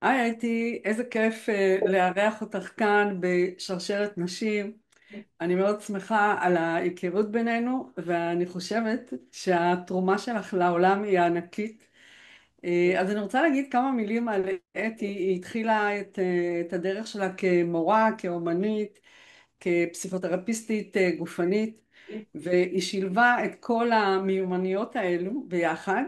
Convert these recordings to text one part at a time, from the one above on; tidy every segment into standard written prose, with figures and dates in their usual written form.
היי, אתי, איזה כיף לארח אותך כאן בשרשרת נשים. אני מאוד שמחה על ההיכרות בינינו, ואני חושבת שהתרומה שלך לעולם היא ענקית. אז אני רוצה להגיד כמה מילים על אתי. היא התחילה את הדרך שלה כמורה, כאומנית, כפסיכותרפיסטית גופנית, והיא שילבה את כל המיומנויות האלו ביחד,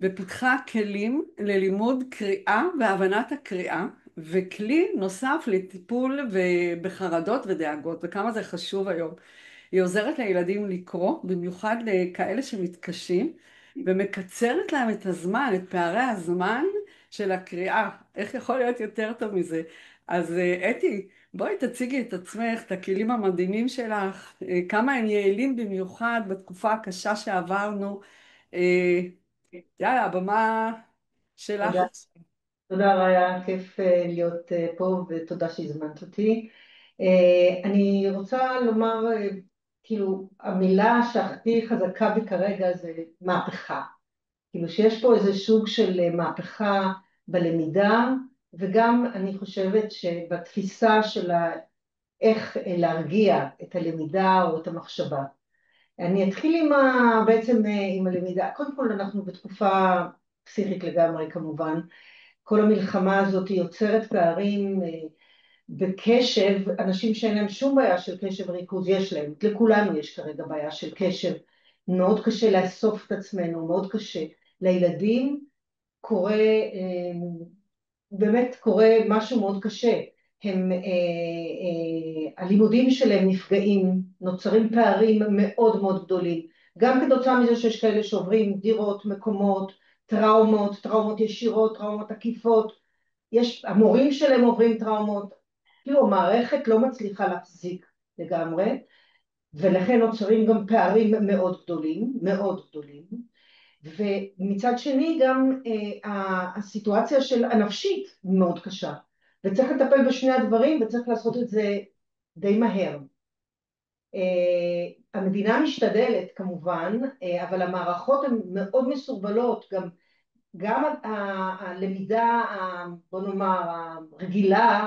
ופיתחה כלים ללימוד קריאה והבנת הקריאה, וכלי נוסף לטיפול בחרדות ודאגות, וכמה זה חשוב היום. היא עוזרת לילדים לקרוא, במיוחד לכאלה שמתקשים, ומקצרת להם את הזמן, את פערי הזמן של הקריאה. איך יכול להיות יותר טוב מזה? אז אתי, בואי תציגי את עצמך, את הכלים המדהימים שלך, כמה הם יעילים במיוחד בתקופה הקשה שעברנו. אה, יאללה, הבמה שלך. תודה, תודה רעיה, כיף להיות פה ותודה שהזמנת אותי. אני רוצה לומר, כאילו, המילה שהכי חזקה בי כרגע זה מהפכה. כאילו שיש פה איזה סוג של מהפכה בלמידה, וגם אני חושבת שבתפיסה של איך להרגיע את הלמידה או את המחשבה. אני אתחיל בעצם עם הלמידה. קודם כל אנחנו בתקופה פסיכית לגמרי כמובן. כל המלחמה הזאת יוצרת פערים בקשב, אנשים שאין להם שום בעיה של קשב וריכוז, יש להם, לכולנו יש כרגע בעיה של קשב, מאוד קשה לאסוף את עצמנו, מאוד קשה. לילדים קורה, באמת קורה משהו מאוד קשה, הלימודים שלהם נפגעים, נוצרים פערים מאוד מאוד גדולים, גם כתוצאה מזה שיש כאלה שעוברים דירות, מקומות, טראומות, טראומות ישירות, טראומות עקיפות, המורים שלהם עוברים טראומות, כאילו המערכת לא מצליחה להחזיק לגמרי, ולכן נוצרים גם פערים מאוד גדולים, מאוד גדולים, ומצד שני גם הסיטואציה של הנפשית מאוד קשה, וצריך לטפל בשני הדברים וצריך לעשות את זה די מהר. המדינה משתדלת כמובן, אבל המערכות הן מאוד מסורבלות, גם הלמידה, בוא נאמר, הרגילה,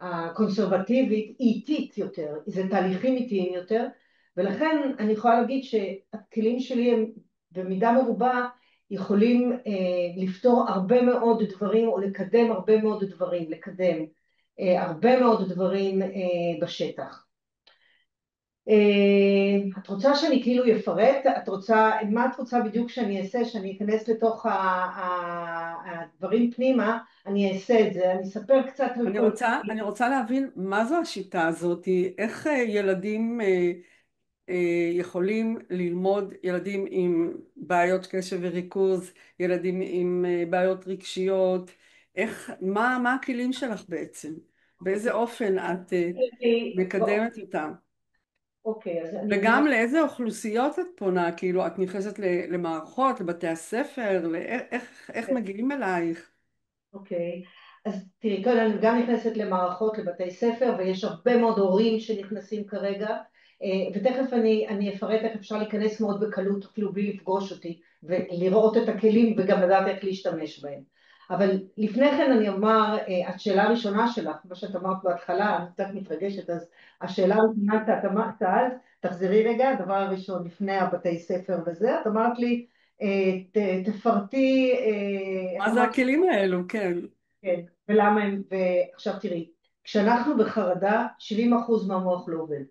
הקונסרבטיבית, היא איטית יותר, זה תהליכים איטיים יותר, ולכן אני יכולה להגיד שהכלים שלי הם במידה מרובה יכולים לפתור הרבה מאוד דברים, או לקדם הרבה מאוד דברים, לקדם הרבה מאוד דברים בשטח. את רוצה שאני כאילו אפרט? מה את רוצה בדיוק שאני אעשה, שאני אכנס לתוך הדברים פנימה, אני אעשה את זה, אני אספר קצת על אני כל... רוצה, אני רוצה להבין מה זו השיטה הזאת, איך ילדים יכולים ללמוד, ילדים עם בעיות קשב וריכוז, ילדים עם בעיות רגשיות, מה הכלים שלך בעצם? באיזה אופן את מקדמת אותם? אוקיי, אז אני אומר, וגם לאיזה אוכלוסיות את פונה? כאילו, את נכנסת למערכות, לבתי הספר, איך מגיעים אלייך? אוקיי, אז תראי, כאן אני גם נכנסת למערכות, לבתי ספר, ויש הרבה מאוד הורים שנכנסים כרגע, ותכף אני אפרט איך אפשר להיכנס מאוד בקלות, אפילו בלי לפגוש אותי, ולראות את הכלים וגם לדעת איך להשתמש בהם. אבל לפני כן אני אומר, השאלה הראשונה שלך, מה שאת אמרת בהתחלה, אני קצת מתרגשת, אז השאלה הראשונה שאלת, תחזרי רגע, הדבר הראשון לפני הבתי ספר וזה, את אמרת לי, תפרטי, איך מה זה אמרת? הכלים האלו? כן. כן, ולמה הם, ועכשיו תראי, כשאנחנו בחרדה, 70% מהמוח לא עובד.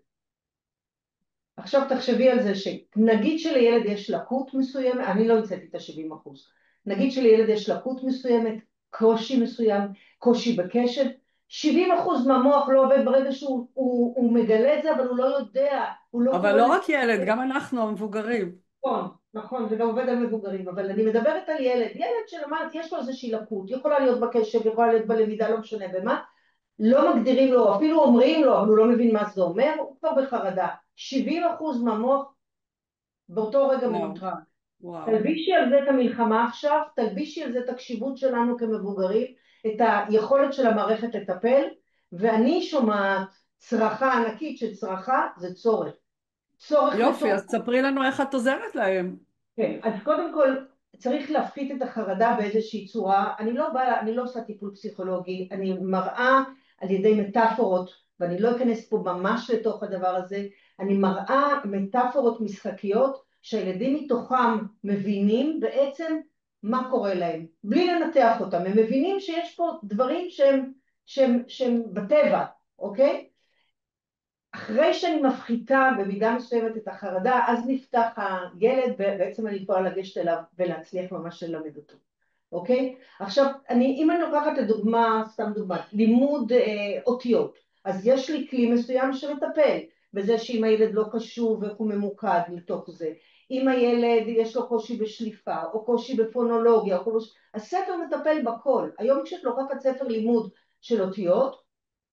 עכשיו תחשבי על זה שנגיד שלילד יש לקות מסוימת, אני לא המצאתי את ה-70%, נגיד שלילד יש לקות מסוימת, קושי מסוים, קושי בקשב, 70% מהמוח לא עובד ברגע שהוא מגלה את זה, אבל הוא לא יודע, הוא לא אבל קורא לא לזה. רק ילד, גם אנחנו המבוגרים. נכון, נכון, זה גם עובד על מבוגרים, אבל אני מדברת על ילד, ילד שלמד, יש לו איזושהי לקות, יכולה להיות בקשב, יכולה להיות בלמידה, לא משנה במה, לא מגדירים לו, אפילו אומרים לו, אבל הוא לא מבין מה זה אומר, הוא כבר בחרדה. 70% מהמוח באותו רגע וואו, מנוטרל. וואו. תלבישי על זה את המלחמה עכשיו, תלבישי על זה את הקשיבות שלנו כמבוגרים, את היכולת של המערכת לטפל, ואני שומעת צרחה ענקית של צרחה, זה צורך. צורך יופי, מטורף. אז תספרי לנו איך את עוזרת להם. כן, אז קודם כל, צריך להפחית את החרדה באיזושהי צורה. אני לא עושה טיפול פסיכולוגי, אני מראה על ידי מטאפורות, ואני לא אכנס פה ממש לתוך הדבר הזה, אני מראה מטאפורות משחקיות שהילדים מתוכם מבינים בעצם מה קורה להם, בלי לנתח אותם. הם מבינים שיש פה דברים שהם בטבע, אוקיי? אחרי שאני מפחיתה במידה מסוימת את החרדה, אז נפתח הילד, ובעצם אני יכולה לגשת אליו ולהצליח ממש ללמד אותו. אוקיי? עכשיו, אם אני לוקחת לדוגמה, סתם דוגמה, לימוד אותיות, אז יש לי כלי מסוים שמטפל בזה שאם הילד לא קשוב ואיך הוא ממוקד לתוך זה. אם הילד יש לו קושי בשליפה, או קושי בפונולוגיה, הספר מטפל בכל. היום כשאת לוקחת ספר לימוד של אותיות,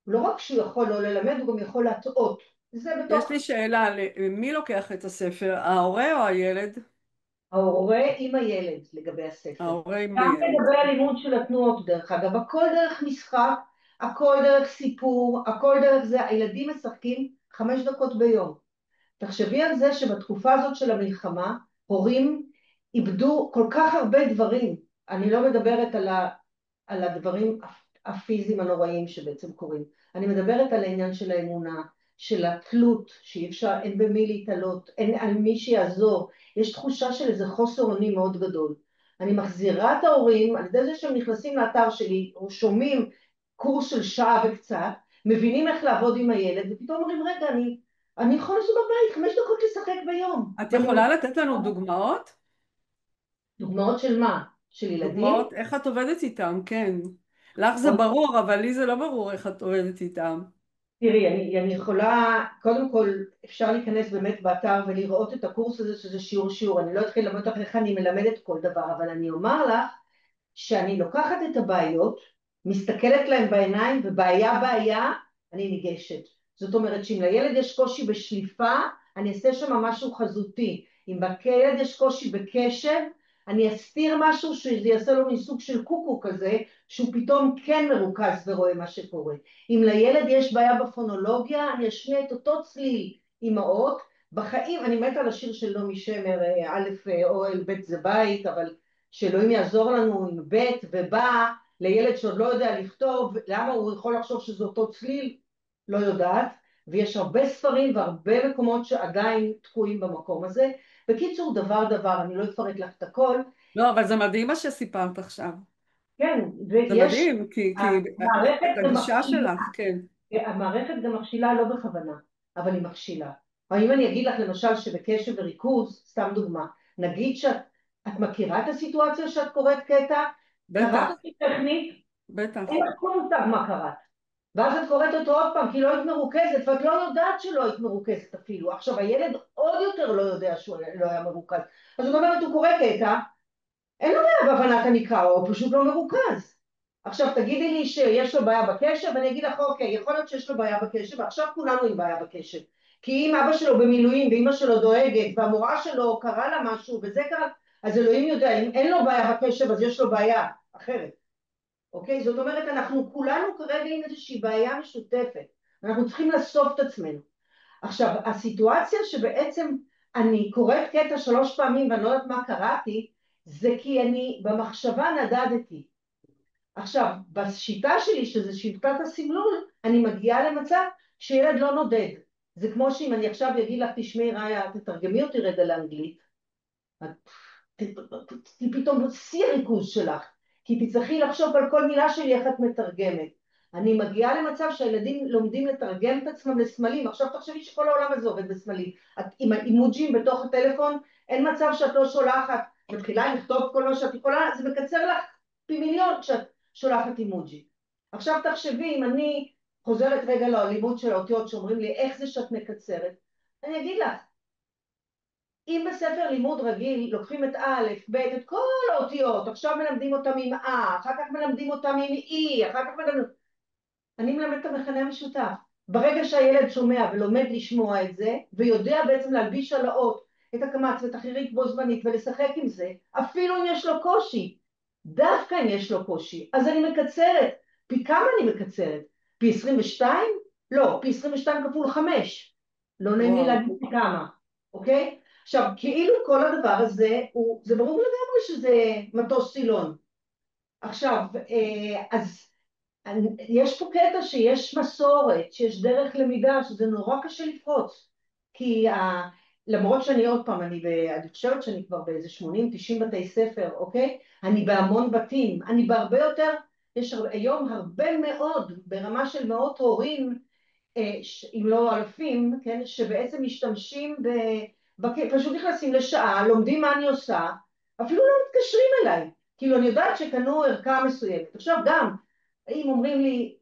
לא רק שהוא יכול לא ללמד, הוא גם יכול להטעות. זה יש בתוך לי שאלה, מי לוקח את הספר, ההורה או הילד? ההורה עם הילד לגבי הספר. ההורה עם גם הילד. לגבי הלימוד של התנועות דרך אגב, הכל דרך משחק, הכל דרך סיפור, הכל דרך זה, הילדים משחקים 5 דקות ביום. תחשבי על זה שבתקופה הזאת של המלחמה, הורים איבדו כל כך הרבה דברים. אני לא מדברת על הדברים הפיזיים הנוראים שבעצם קורים. אני מדברת על העניין של האמונה, של התלות, שאי אפשר, אין במי להתעלות, אין על מי שיעזור. יש תחושה של איזה חוסר אונים מאוד גדול. אני מחזירה את ההורים על ידי זה שהם נכנסים לאתר שלי, או שומעים קורס של שעה וקצת, מבינים איך לעבוד עם הילד, ופתאום אומרים, רגע, אני יכול לעשות בבית 5 דקות לשחק ביום. את יכולה לתת לנו דוגמאות? דוגמאות של מה? של ילדים? דוגמאות איך את עובדת איתם, כן. לך זה ברור, אבל לי זה לא ברור איך את עובדת איתם. תראי, אני יכולה, קודם כל אפשר להיכנס באמת באתר ולראות את הקורס הזה שזה שיעור, אני לא אתחיל ללמד אותך איך אני מלמדת כל דבר, אבל אני אומר לך שאני לוקחת את הבעיות, מסתכלת להם בעיניים ובעיה אני ניגשת. זאת אומרת שאם לילד יש קושי בשליפה, אני אעשה שם משהו חזותי. אם לילד יש קושי בקשב, אני אסתיר משהו שזה יעשה לו מסוג של קוקו כזה, שהוא פתאום כן מרוכז ורואה מה שקורה. אם לילד יש בעיה בפונולוגיה, אני אשמיע את אותו צליל עם האות. בחיים, אני מתה על השיר של נעמי שמר, א' אוהל, ב' זה בית, אבל שאלוהים יעזור לנו עם ב' ובא לילד שעוד לא יודע לכתוב, למה הוא יכול לחשוב שזה אותו צליל? לא יודעת, ויש הרבה ספרים והרבה מקומות שעדיין תקועים במקום הזה. בקיצור, דבר, אני לא אפרט לך את הכל. לא, אבל זה מדהים מה שסיפרת עכשיו. כן, זה ויש, מדהים, כי המערכת את גם הגישה מכשילה, שלך, כן. המערכת גם מכשילה לא בכוונה, אבל היא מכשילה. או אם אני אגיד לך למשל שבקשב וריכוז, סתם דוגמה, נגיד שאת מכירה את הסיטואציה שאת קוראת קטע, קראת בטח, אותי טכנית, בטח. אין לך כל מושג מה קראת. ואז את קוראת אותו עוד פעם, כי לא היית מרוכזת, ואת לא יודעת שלא היית מרוכזת אפילו. עכשיו, הילד עוד יותר לא יודע שהוא לא היה מרוכז. אז זאת אומרת, הוא קורא קטע, אין לו בעיה בהבנת הנקרא, הוא פשוט לא מרוכז. עכשיו תגידי לי שיש לו בעיה בקשב, ואני אגיד לך, אוקיי, יכול להיות שיש לו בעיה בקשב, ועכשיו כולנו עם בעיה בקשב. כי אם אבא שלו במילואים, ואמא שלו דואגת, והמורה שלו קרא לה משהו, וזה קרה, אז אלוהים יודע, אם אין לו בעיה בקשב, אז יש לו בעיה אחרת. אוקיי? זאת אומרת, אנחנו כולנו כרגע עם איזושהי בעיה משותפת. אנחנו צריכים לאסוף את עצמנו. עכשיו, הסיטואציה שבעצם אני קוראת קטע 3 פעמים ואני לא יודעת מה קראתי, זה כי אני במחשבה נדדתי. עכשיו, בשיטה שלי, שזה שיטת הסמלול, אני מגיעה למצב שילד לא נודד. זה כמו שאם אני עכשיו אגיד לך, תשמעי ראיה, תתרגמי אותי רגע לאנגלית, פתאום שיא הריכוז שלך, כי תצטרכי לחשוב על כל מילה שלי איך את מתרגמת. אני מגיעה למצב שהילדים לומדים לתרגם את עצמם לסמלים. עכשיו תחשבי שכל העולם הזה עובד בסמלים. את עם האימוג'ים בתוך הטלפון, אין מצב שאת לא שולחת, מתחילה לכתוב כל מה שאת יכולה, זה מקצר לך פי מיליון כשאת שולחת אימוג'י. עכשיו תחשבי, אם אני חוזרת רגע ללימוד של האותיות שאומרים לי איך זה שאת מקצרת, אני אגיד לך, אם בספר לימוד רגיל לוקחים את א', ב', את כל האותיות, עכשיו מלמדים אותם עם אחר כך מלמדים אותם עם אחר כך מלמדים... אני מלמד את המכנה המשותף. ברגע שהילד שומע ולומד לשמוע את זה, ויודע בעצם להלביש על האות את הקמץ ואת החירית בו זמנית ולשחק עם זה, אפילו אם יש לו קושי, דווקא אם יש לו קושי, אז אני מקצרת. פי כמה אני מקצרת? פי 22? לא, פי 22 כפול 5. לא נעים לי וואו. להגיד פי כמה, אוקיי? עכשיו, כאילו כל הדבר הזה, זה ברור לגמרי שזה מטוס סילון. עכשיו, אז יש פה קטע שיש מסורת, שיש דרך למידה, שזה נורא קשה לפרוץ. כי למרות שאני עוד פעם, אני חושבת שאני כבר באיזה 80-90 בתי ספר, אוקיי? אני בהמון בתים, אני בהרבה יותר, יש היום הרבה מאוד, ברמה של מאות הורים, אם לא אלפים, כן, שבעצם משתמשים פשוט נכנסים לשעה, לומדים מה אני עושה, אפילו לא מתקשרים אליי. כאילו אני יודעת שקנו ערכה מסוימת. עכשיו גם, אם אומרים לי,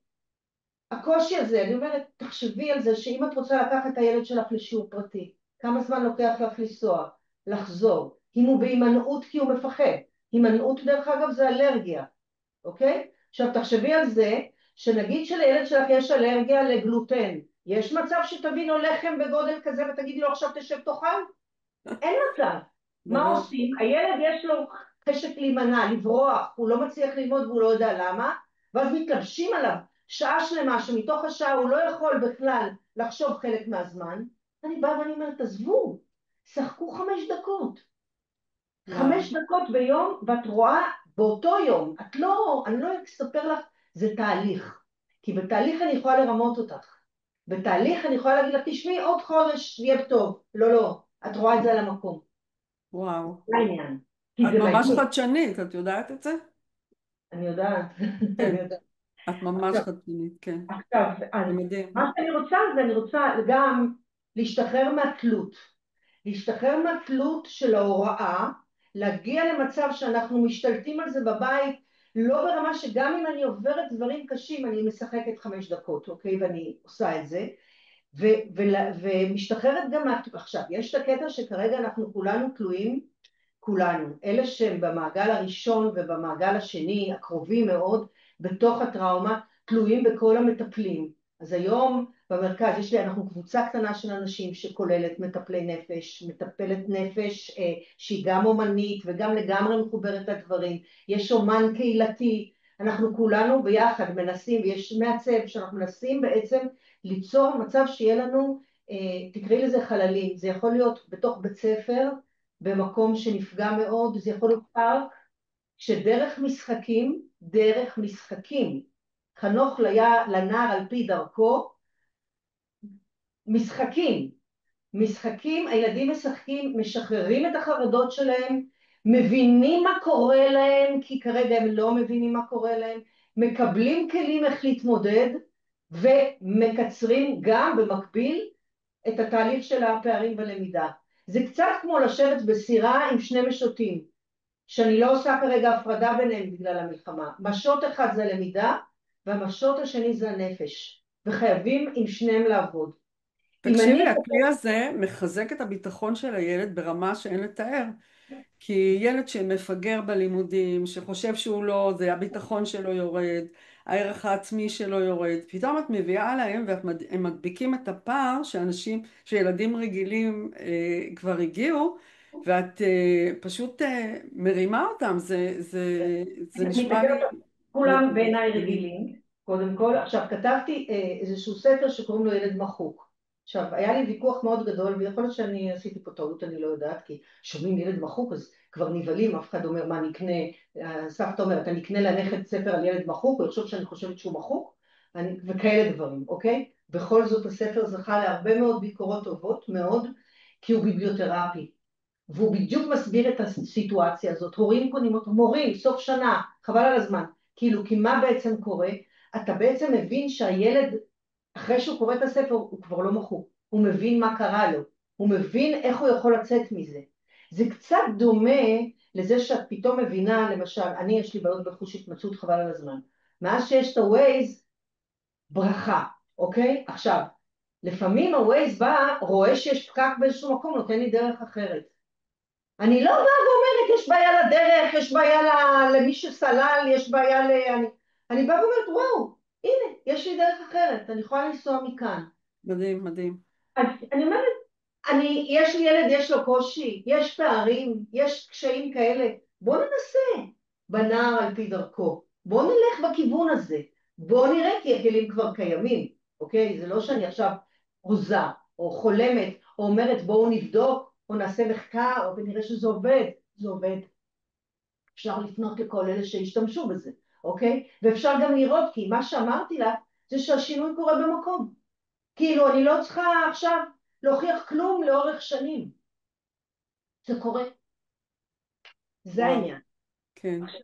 הקושי הזה, אני אומרת, תחשבי על זה שאם את רוצה לקחת את הילד שלך לשיעור פרטי, כמה זמן לוקח לך לנסוע, לחזור, אם הוא בהימנעות כי הוא מפחד, הימנעות דרך אגב זה אלרגיה, אוקיי? עכשיו תחשבי על זה, שנגיד שלילד שלך יש אלרגיה לגלוטן, יש מצב שתביא לו לחם בגודל כזה ותגידי לו עכשיו תשב תאכל? אין מצב. מה ברור. עושים? הילד יש לו חשק להימנע, לברוח, הוא לא מצליח ללמוד והוא לא יודע למה, ואז מתלבשים עליו שעה שלמה שמתוך השעה הוא לא יכול בכלל לחשוב חלק מהזמן. אני באה ואני אומרת, עזבו, שחקו 5 דקות. וואו. 5 דקות ביום, ואת רואה באותו יום, אני לא אספר לך, זה תהליך. כי בתהליך אני יכולה לרמות אותך. בתהליך אני יכולה להגיד לך, תשמעי עוד חודש יהיה טוב. לא, לא, את רואה את זה על המקום. וואו. זה העניין. כי את זה ממש מדהים. חדשנית, את יודעת את זה? אני יודעת, כן. אני יודעת. את ממש עכשיו, חדשנית, כן. אז זה מדהים. מה שאני רוצה זה אני רוצה גם להשתחרר מהתלות. להשתחרר מהתלות של ההוראה, להגיע למצב שאנחנו משתלטים על זה בבית, לא ברמה שגם אם אני עוברת דברים קשים, אני משחקת 5 דקות, אוקיי? ואני עושה את זה. ומשתחררת גם עכשיו, יש את הקטע שכרגע אנחנו כולנו תלויים, כולנו, אלה שהם במעגל הראשון ובמעגל השני, הקרובים מאוד, בתוך הטראומה, תלויים בכל המטפלים. אז היום במרכז אנחנו קבוצה קטנה של אנשים שכוללת מטפלי נפש, מטפלת נפש שהיא גם אומנית וגם לגמרי מחוברת לדברים, יש אומן קהילתי, אנחנו כולנו ביחד מנסים, ויש מעצב שאנחנו מנסים בעצם ליצור מצב שיהיה לנו, תקראי לזה חללים, זה יכול להיות בתוך בית ספר, במקום שנפגע מאוד, זה יכול להיות פארק, שדרך משחקים, דרך משחקים, חנוך לנער על פי דרכו, משחקים, משחקים, הילדים משחקים, משחררים את החרדות שלהם, מבינים מה קורה להם, כי כרגע הם לא מבינים מה קורה להם, מקבלים כלים איך להתמודד, ומקצרים גם במקביל את התהליך של הפערים בלמידה. זה קצת כמו לשבת בסירה עם שני משוטים, שאני לא עושה כרגע הפרדה ביניהם בגלל המלחמה. משוט אחד זה למידה, והמשוט השני זה הנפש, וחייבים עם שניהם לעבוד. אם תקשיבי, אני... הכלי הזה מחזק את הביטחון של הילד ברמה שאין לתאר. כי ילד שמפגר בלימודים, שחושב שהוא לא, זה הביטחון שלו יורד, הערך העצמי שלו יורד, פתאום את מביאה להם והם מדביקים את הפער שילדים רגילים כבר הגיעו, ואת פשוט מרימה אותם, זה אני נשמע אתקן לי אותך, כולם בעיניי מדהים. רגילים, קודם כל. עכשיו כתבתי איזשהו ספר שקוראים לו ילד מחוק. עכשיו היה לי ויכוח מאוד גדול, ויכול להיות שאני עשיתי פה טעות, אני לא יודעת, כי שומעים ילד מחוק אז כבר נבהלים, אף אחד אומר מה נקנה, סבתא אומרת אני אקנה לנכד ספר על ילד מחוק, הוא יחשוב שאני חושבת שהוא מחוק, וכאלה דברים, אוקיי? בכל זאת הספר זכה להרבה מאוד ביקורות טובות מאוד, כי הוא ביבליותרפי. והוא בדיוק מסביר את הסיטואציה הזאת, הורים קונים אותו, מורים, סוף שנה, חבל על הזמן, כאילו, כי מה בעצם קורה? אתה בעצם מבין שהילד, אחרי שהוא קורא את הספר, הוא כבר לא מחוק, הוא מבין מה קרה לו, הוא מבין איך הוא יכול לצאת מזה. זה קצת דומה לזה שאת פתאום מבינה, למשל, אני יש לי בעיות בחוש התמצאות, חבל על הזמן. מאז שיש את הווייז, ברכה, אוקיי? עכשיו, לפעמים הווייז בא, רואה שיש פקק באיזשהו מקום, נותן לי דרך אחרת. אני לא באה ואומרת, יש בעיה לדרך, יש בעיה למי שסלל, יש בעיה אני באה ואומרת, וואו, הנה, יש לי דרך אחרת, אני יכולה לנסוע מכאן. מדהים, מדהים. אז אני אומרת, יש לי ילד, יש לו קושי, יש פערים, יש קשיים כאלה, בוא ננסה בנער על פי דרכו, בוא נלך בכיוון הזה, בוא נראה כי הכלים כבר קיימים, אוקיי? זה לא שאני עכשיו הוזה, או חולמת, או אומרת בואו נבדוק, או נעשה מחקר, או נראה שזה עובד, זה עובד. אפשר לפנות לכל אלה שהשתמשו בזה, אוקיי? ואפשר גם לראות, כי מה שאמרתי לה, זה שהשינוי קורה במקום. כאילו, אני לא צריכה עכשיו להוכיח כלום לאורך שנים. זה קורה, זה וואו, העניין. כן. עכשיו,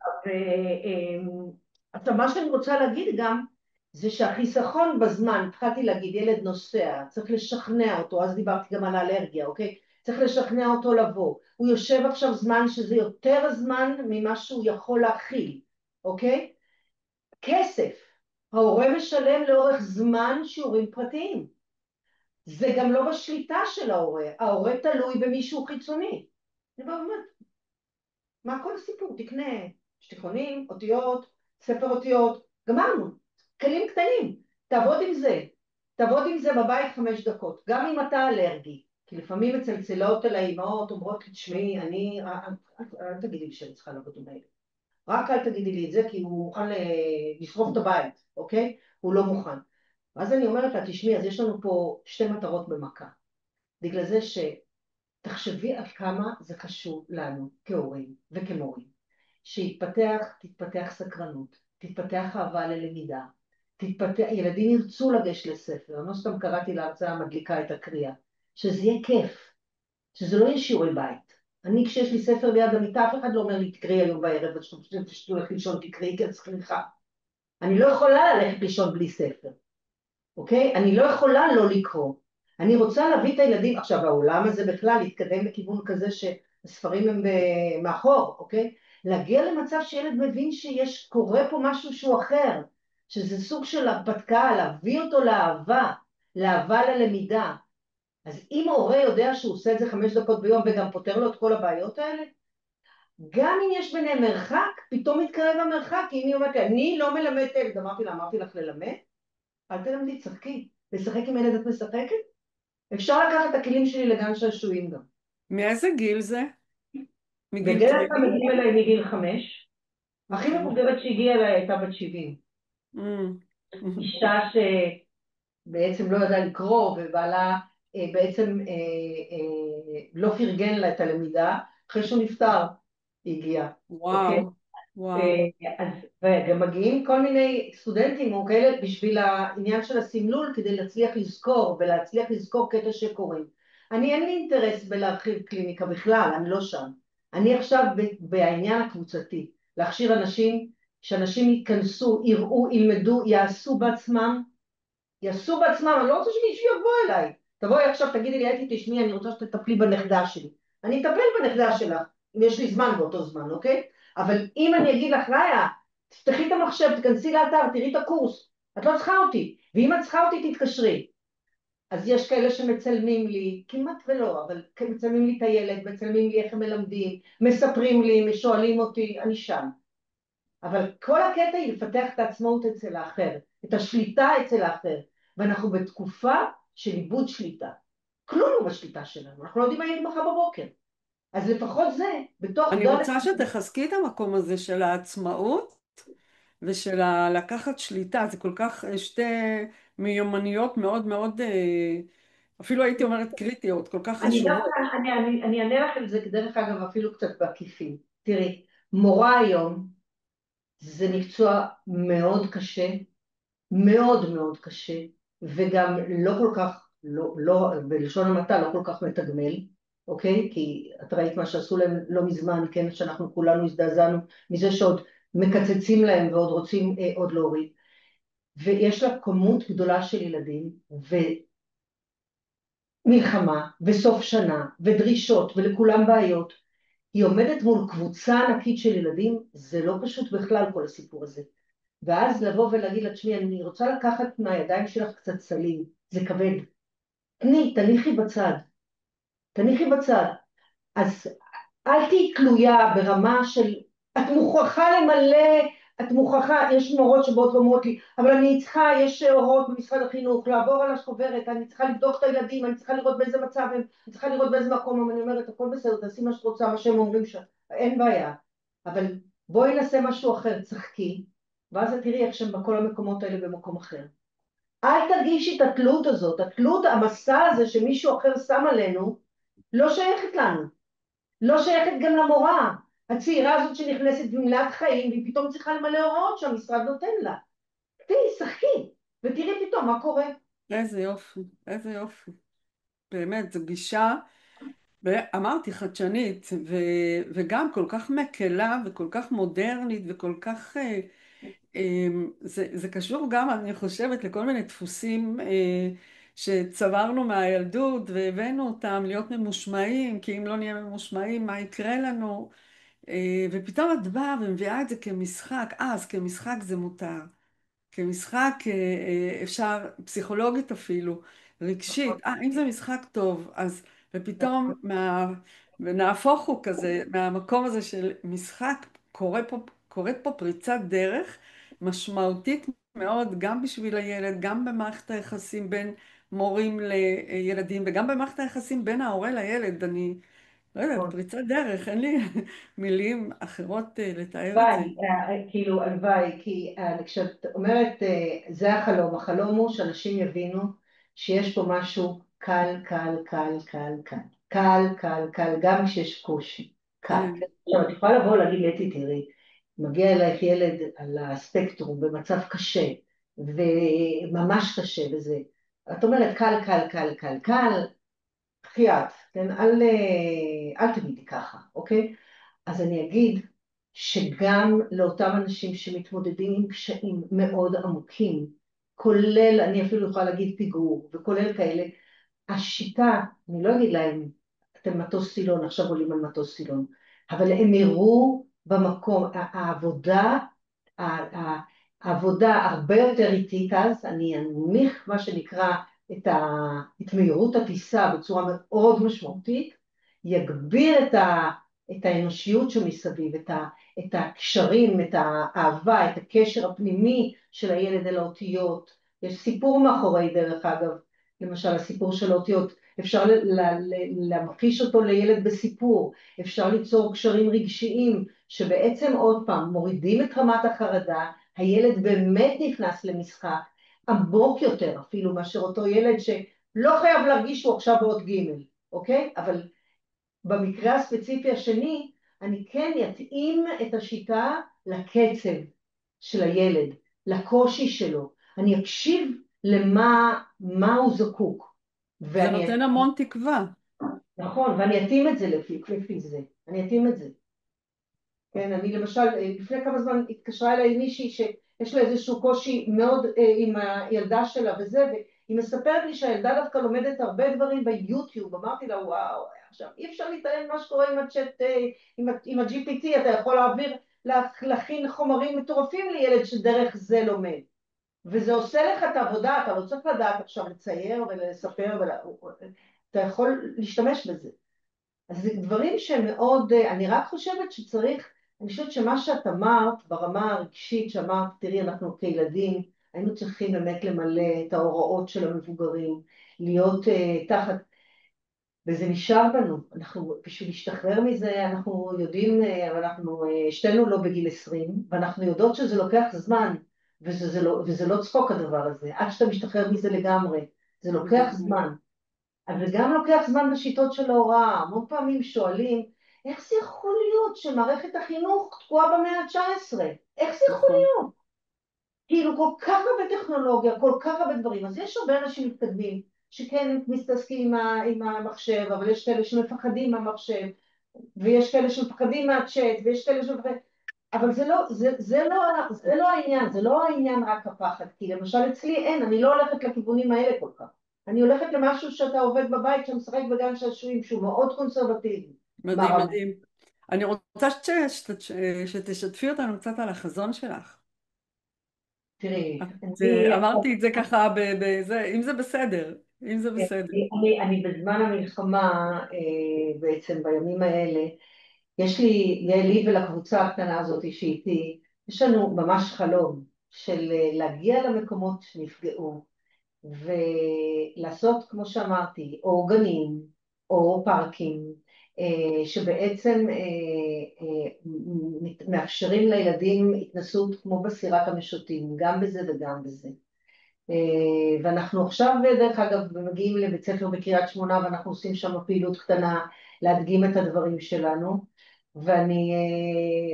עכשיו, מה שאני רוצה להגיד גם, זה שהחיסכון בזמן, התחלתי להגיד, ילד נוסע, צריך לשכנע אותו, אז דיברתי גם על האלרגיה, אוקיי? צריך לשכנע אותו לבוא. הוא יושב עכשיו זמן שזה יותר זמן ממה שהוא יכול להכיל, אוקיי? כסף. ההורה משלם לאורך זמן שיעורים פרטיים. זה גם לא בשליטה של ההורה, ההורה תלוי במישהו חיצוני. אני באמת, מה כל הסיפור? תקנה שטיחונים, אותיות, ספר אותיות, גמרנו, כלים קטנים, תעבוד עם זה, תעבוד עם זה בבית 5 דקות, גם אם אתה אלרגי, כי לפעמים מצלצלות אל האימהות, אומרות לי, תשמעי, אל תגידי לי שאני צריכה לעבוד עם הילד, רק אל תגידי לי את זה, כי הוא מוכן לשרוף את הבית, אוקיי? הוא לא מוכן. אז אני אומרת לה, תשמעי, אז יש לנו פה 2 מטרות במכה, בגלל זה תחשבי עד כמה זה חשוב לנו כהורים וכמורים. תתפתח סקרנות, תתפתח אהבה ללמידה, ילדים ירצו לגשת לספר, אני לא סתם קראתי להרצאה מדליקה את הקריאה, שזה יהיה כיף, שזה לא יהיה שיעורי בית. אני כשיש לי ספר ליד המיטה, אף אחד לא אומר לי תקראי היום בערב, ושאתה הולך לישון תקראי, כי את צריכה. אני לא יכולה ללכת לישון בלי ספר. אוקיי? אני לא יכולה לא לקרוא. אני רוצה להביא את הילדים, עכשיו העולם הזה בכלל התקדם בכיוון כזה שהספרים הם מאחור, אוקיי? להגיע למצב שילד מבין קורה פה משהו שהוא אחר, שזה סוג של הרפתקה, להביא אותו לאהבה, לאהבה ללמידה. אז אם הורה יודע שהוא עושה את זה 5 דקות ביום וגם פותר לו את כל הבעיות האלה, גם אם יש ביניהם מרחק, פתאום מתקרב המרחק, כי אם היא אומרת, אני לא מלמדת ילד, אמרתי לך ללמד? אל תלמדי, צחקי. לשחק עם ילד את משחקת? אפשר לקחת את הכלים שלי לגן שעשועים גם. מאיזה גיל זה? מגיל בדרך כלל פלילי? מגיעים אליי מגיל 5. הכי אוקיי. מבוגרת שהגיעה אליי הייתה בת 70. Mm. אישה שבעצם לא ידעה לקרוא, ובעלה בעצם לא פרגן לה את הלמידה, אחרי שהוא נפטר היא הגיעה, אוקיי? וואו, וואו. אז וגם מגיעים כל מיני סטודנטים או כאלה בשביל העניין של הסמלול כדי להצליח לזכור ולהצליח לזכור קטע שקוראים. אין לי אינטרס בלהרחיב קליניקה בכלל, אני לא שם. אני עכשיו בעניין הקבוצתי, להכשיר אנשים, שאנשים ייכנסו, יראו, ילמדו, יעשו בעצמם, אני לא רוצה שמישהו יבוא אליי. תבואי עכשיו, תגידי לי, הייתי תשמעי, אני רוצה שתטפלי בנכדה שלי. אני אטפל בנכדה שלך, אם יש לי זמן באותו זמן, אוקיי? אבל אם אני אגיד לך, ראיה, תפתחי את המחשב, תכנסי לאתר, תראי את הקורס, את לא צריכה אותי, ואם את צריכה אותי, תתקשרי. אז יש כאלה שמצלמים לי, כמעט ולא, אבל מצלמים לי את הילד, מצלמים לי איך הם מלמדים, מספרים לי, שואלים אותי, אני שם. אבל כל הקטע היא לפתח את העצמאות אצל האחר, את השליטה אצל האחר, ואנחנו בתקופה של איבוד שליטה. כלום לא בשליטה שלנו, אנחנו לא יודעים מה יהיה מחר בבוקר. אז לפחות זה, בתוך אני גל... רוצה שתחזקי את המקום הזה של העצמאות ושל לקחת שליטה. זה כל כך שתי מיומנויות מאוד מאוד, אפילו הייתי אומרת קריטיות, כל כך אני דווקא, חשובות. אני אענה לך על זה, דרך אגב, אפילו קצת בעקיפין. תראי, מורה היום זה מקצוע מאוד קשה, מאוד מאוד קשה, וגם לא כל כך, בלשון המעטה, לא כל כך מתגמל, אוקיי? כי את ראית מה שעשו להם לא מזמן, כן? שאנחנו כולנו הזדעזענו מזה שעוד מקצצים להם ועוד רוצים עוד להוריד. ויש לה כמות גדולה של ילדים, ומלחמה, וסוף שנה, ודרישות, ולכולם בעיות. היא עומדת מול קבוצה ענקית של ילדים, זה לא פשוט בכלל כל הסיפור הזה. ואז לבוא ולהגיד לה, תשמעי, אני רוצה לקחת מהידיים שלך קצת סלים, זה כבד. תניחי בצד, תניחי בצד. אז אל תהיי תלויה ברמה של, את מוכרחה למלא, את מוכרחה, יש מורות שבאות ואומרות לי, אבל אני צריכה, יש הוראות במשרד החינוך, לעבור על החוברת, אני צריכה לבדוק את הילדים, אני צריכה לראות באיזה מצב הם, אני צריכה לראות באיזה מקום, אני אומרת, הכל בסדר, תעשי מה שאת רוצה, מה שהם אומרים שם, אין בעיה. אבל בואי נעשה משהו אחר, צחקי, ואז את תראי איך שהם בכל המקומות האלה במקום אחר. אל תרגישי את התלות הזאת, המסע הזה שמישהו אחר שם עלינו, לא שייכת לנו, לא שייכת גם למורה. הצעירה הזאת שנכנסת במלאת חיים, והיא פתאום צריכה למלא הוראות שהמשרד נותן לה. תראי, שחקי, ותראי פתאום מה קורה. איזה יופי, איזה יופי. באמת, זו גישה, אמרתי, חדשנית, וגם כל כך מקלה וכל כך מודרנית וכל כך זה קשור גם, אני חושבת, לכל מיני דפוסים שצברנו מהילדות והבאנו אותם להיות ממושמעים, כי אם לא נהיה ממושמעים, מה יקרה לנו? ופתאום את באה ומביאה את זה כמשחק, אז כמשחק זה מותר. כמשחק אפשר, פסיכולוגית אפילו, רגשית, אם זה משחק טוב, אז, ופתאום נהפוך הוא כזה, מהמקום הזה של משחק, קורית פה פריצת דרך משמעותית מאוד, גם בשביל הילד, גם במערכת היחסים בין מורים לילדים, וגם במערכת היחסים בין ההורה לילד. אני לא יודעת, פריצת דרך, אין לי מילים אחרות לתאר את זה. הלוואי, כאילו הלוואי, כי כשאת אומרת זה החלום, החלום הוא שאנשים יבינו שיש פה משהו קל, קל, קל, קל, קל, קל, קל, קל, גם כשיש קושי, קל. כן. עכשיו את יכולה לבוא ולהגיד לי, תראי, מגיע אלייך ילד על הספקטרום במצב קשה, וממש קשה וזה. את אומרת קל, קל, קל, קל, קל, בחייאת, כן, אל תגידי ככה, אוקיי? אז אני אגיד שגם לאותם אנשים שמתמודדים עם קשיים מאוד עמוקים, כולל, אני אפילו יכולה להגיד פיגור, וכולל כאלה, השיטה, אני לא אגיד להם, אתם מטוס סילון, עכשיו עולים על מטוס סילון, אבל הם יראו במקום, העבודה הרבה יותר איטית אז, אני אנמיך מה שנקרא את מהירות הטיסה בצורה מאוד משמעותית, יגביר את האנושיות שמסביב, את הקשרים, את האהבה, את הקשר הפנימי של הילד אל האותיות. יש סיפור מאחורי דרך אגב, למשל הסיפור של האותיות, אפשר להמחיש אותו לילד בסיפור, אפשר ליצור קשרים רגשיים שבעצם עוד פעם מורידים את רמת החרדה, הילד באמת נכנס למשחק עמוק יותר אפילו מאשר אותו ילד שלא חייב להרגיש שהוא עכשיו בעוד ג', אוקיי? אבל במקרה הספציפי השני, אני כן יתאים את השיטה לקצב של הילד, לקושי שלו. אני אקשיב למה הוא זקוק. זה ואני, נותן המון תקווה. נכון, ואני אתאים את זה לפי זה. אני אתאים את זה. כן, אני למשל, לפני כמה זמן התקשרה אליי מישהי שיש לה איזשהו קושי מאוד עם הילדה שלה וזה, והיא מספרת לי שהילדה דווקא לומדת הרבה דברים ביוטיוב, אמרתי לה וואו, עכשיו אי אפשר להתעלם ממה שקורה עם הצ'אט, עם ה-GPT, אתה יכול להכין חומרים מטורפים לילד שדרך זה לומד, וזה עושה לך את העבודה, אתה לא צריך לדעת עכשיו לצייר ולספר, אתה יכול להשתמש בזה. אז זה דברים שהם מאוד, אני רק חושבת שצריך, אני חושבת שמה שאת אמרת ברמה הרגשית, שאמרת, תראי, אנחנו כילדים, היינו צריכים באמת למלא את ההוראות של המבוגרים, להיות תחת, וזה נשאר בנו, אנחנו, בשביל להשתחרר מזה, אנחנו יודעים, אנחנו שתינו לא בגיל 20, ואנחנו יודעות שזה לוקח זמן, וזה לא צחוק הדבר הזה, עד שאתה משתחרר מזה לגמרי, זה לוקח לגמרי. זמן. אבל גם לוקח זמן בשיטות של ההוראה. המון פעמים שואלים, איך זה יכול להיות שמערכת החינוך תקועה במאה ה-19? איך זה יכול נכון. להיות? כאילו כל כך הרבה טכנולוגיה, כל כך הרבה דברים. אז יש הרבה אנשים מתקדמים שכן מתעסקים עם המחשב, אבל יש כאלה שמפחדים מהמחשב, ויש כאלה שמפחדים מהצ'אט, ויש כאלה שמפחדים... אבל זה לא העניין, זה לא העניין רק הפחד, כי למשל אצלי אין, אני לא הולכת לכיוונים האלה כל כך. אני הולכת למשהו שאתה עובד בבית, שאתה משחק בגן שעשועים, שהוא מאוד קונסרבטיבי, מדהים, מערבי. מדהים. אני רוצה שתשתפי אותנו קצת על החזון שלך. תראי, אמרתי את זה ככה בזה, אם זה בסדר, אם זה בסדר. אני בזמן המלחמה, בעצם בימים האלה, לי ולקבוצה הקטנה הזאת שאיתי, יש לנו ממש חלום של להגיע למקומות שנפגעו, ולעשות, כמו שאמרתי, או גנים, או פארקים, שבעצם מאפשרים לילדים התנסות כמו בסירת המשוטים, גם בזה וגם בזה. ואנחנו עכשיו, דרך אגב, מגיעים לבית ספר בקריית שמונה ואנחנו עושים שם פעילות קטנה להדגים את הדברים שלנו.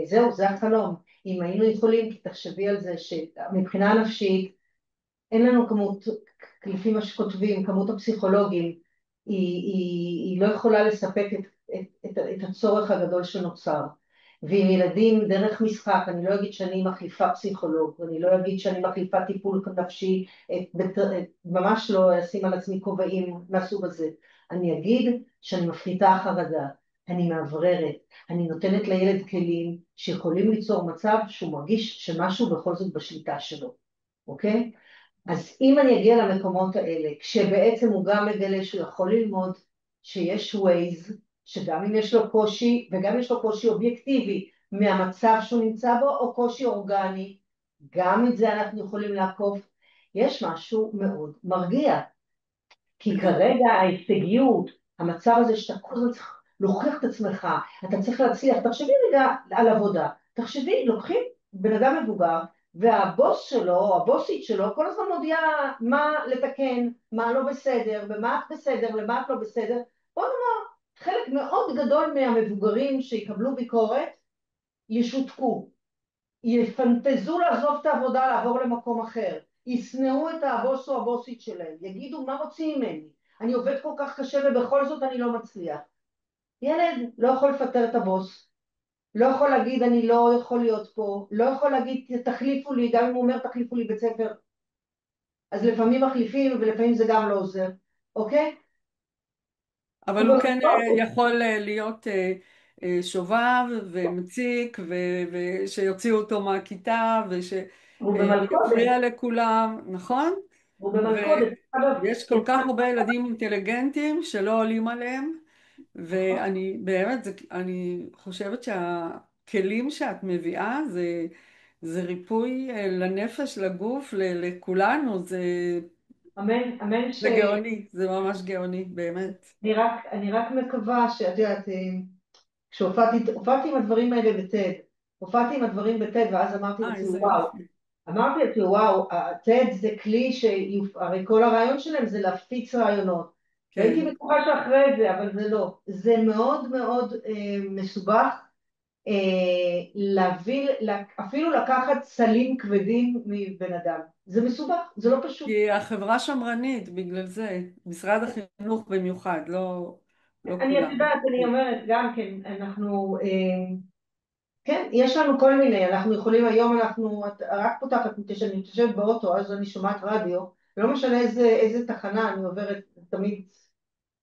זהו, זה החלום. אם היינו יכולים, כי תחשבי על זה שמבחינה נפשית, אין לנו כמות, לפי מה שכותבים, כמות הפסיכולוגים, היא לא יכולה לספק את הצורך הגדול שנוצר. ועם ילדים דרך משחק, אני לא אגיד שאני מחליפה פסיכולוג, אני לא אגיד שאני מחליפה טיפול נפשי, ממש לא אשים על עצמי כובעים מהסוג הזה. אני אגיד שאני מפחיתה חרדה, אני מאווררת, אני נותנת לילד כלים שיכולים ליצור מצב שהוא מרגיש שמשהו בכל זאת בשליטה שלו, אוקיי? אז אם אני אגיע למקומות האלה, כשבעצם הוא גם מגלה שהוא יכול ללמוד, שיש ווייז, שגם אם יש לו קושי, וגם יש לו קושי אובייקטיבי מהמצב שהוא נמצא בו, או קושי אורגני, גם את זה אנחנו יכולים לעקוף, יש משהו מאוד מרגיע. כי בדיוק. כרגע ההישגיות, המצב הזה שאתה כל הזמן צריך להוכיח את עצמך, אתה צריך להצליח, תחשבי רגע על עבודה, תחשבי, לוקחים בן אדם מבוגר, והבוס שלו, או הבוסית שלו, כל הזמן מודיעה מה לתקן, מה לא בסדר, ומה את בסדר, ומה את לא בסדר. בוא נאמר, חלק מאוד גדול מהמבוגרים שיקבלו ביקורת, ישותקו. יפנטזו לעזוב את העבודה, לעבור למקום אחר, ישנאו את הבוס או הבוסית שלהם, יגידו מה רוצים ממני, אני עובד כל כך קשה ובכל זאת אני לא מצליח. ילד לא יכול לפטר את הבוס, לא יכול להגיד אני לא יכול להיות פה, לא יכול להגיד תחליפו לי, גם אם הוא אומר תחליפו לי בית ספר, אז לפעמים מחליפים ולפעמים זה גם לא עוזר, אוקיי? אבל הוא כן ובמקום יכול להיות שובב ומציק ושיוציאו אותו מהכיתה הוא במלכודת, ויפריע לכולם, נכון? הוא במלכודת. אגב, ויש כל כך הרבה ילדים אינטליגנטים שלא עולים עליהם, נכון. ואני באמת, אני חושבת שהכלים שאת מביאה זה ריפוי לנפש, לגוף, לכולנו, אמן, אמן זה גאוני, זה ממש גאוני, באמת. אני רק מקווה שאת יודעת, כשהופעתי עם הדברים האלה בטד, הופעתי עם הדברים בטד ואז אמרתי לעצמי איזה וואו, יופי. אמרתי לעצמי וואו, הטד זה כלי הרי כל הרעיון שלהם זה להפיץ רעיונות, והייתי כן. בטוחה שאחרי זה, אבל זה לא, זה מאוד מאוד מסובך, להביא, אפילו לקחת סלים כבדים מבן אדם, זה מסובך, זה לא פשוט. כי החברה שמרנית, בגלל זה, משרד החינוך במיוחד, לא את כולם. יודעת, אני אומרת גם כן, אנחנו כן, יש לנו כל מיני, אנחנו יכולים היום, את רק פותחת, כשאני מתיישבת באוטו, אז אני שומעת רדיו, לא משנה איזה תחנה אני עוברת, תמיד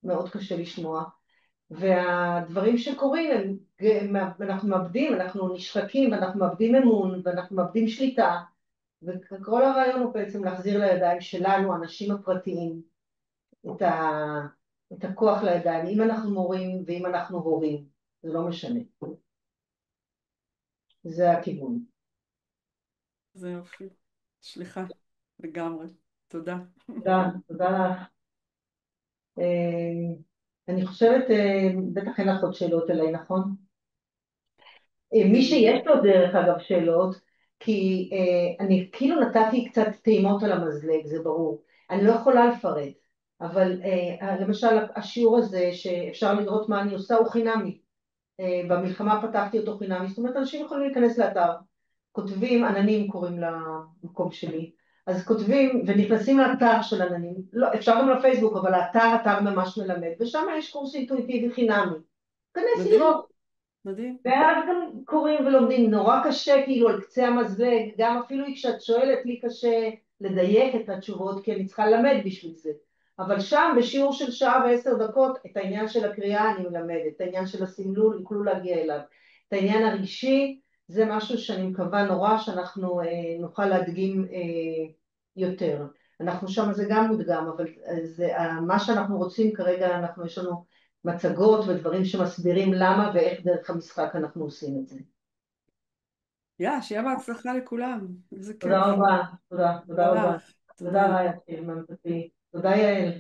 מאוד קשה לשמוע. והדברים שקורים, אנחנו מאבדים, אנחנו נשחקים, ואנחנו מאבדים אמון, ואנחנו מאבדים שליטה, וכל הרעיון הוא בעצם להחזיר לידיים שלנו, האנשים הפרטיים, את ה, את הכוח לידיים, אם אנחנו מורים ואם אנחנו הורים, זה לא משנה, זה הכיוון. זה יופי. סליחה, לגמרי. תודה. תודה, תודה לך. אה, אני חושבת, בטח אין לך עוד שאלות אליי, נכון? מי שיש אה, לו דרך אגב שאלות, כי אני כאילו נתתי קצת טעימות על המזלג, זה ברור. אני לא יכולה לפרט, אבל למשל השיעור הזה שאפשר לראות מה אני עושה הוא חינמי. במלחמה פתחתי אותו חינמי, זאת אומרת אנשים יכולים להיכנס לאתר, כותבים עננים קוראים למקום שלי, אז כותבים ונכנסים לאתר של עננים, לא, אפשר גם לפייסבוק, אבל האתר אתר ממש מלמד, ושם יש קורס אינטואיטיבי חינמי, כנס מדהים, לראות, מדהים. ואז גם קוראים ולומדים, נורא קשה כאילו על קצה המזלג, גם אפילו כשאת שואלת לי קשה לדייק את התשובות, כי אני צריכה ללמד בשביל זה. אבל שם בשיעור של שעה ועשר דקות, את העניין של הקריאה אני מלמדת, את העניין של הסמלול יוכלו להגיע אליו. את העניין הרגשי, זה משהו שאני מקווה נורא שאנחנו נוכל להדגים יותר. אנחנו שם זה גם מודגם, אבל מה שאנחנו רוצים כרגע, יש לנו מצגות ודברים שמסבירים למה ואיך דרך המשחק אנחנו עושים את זה. שיהיה בהצלחה לכולם. איזה תודה כיף. רבה, תודה, תודה תודה רבה. לך. תודה תודה. רעיה, תודה יעל.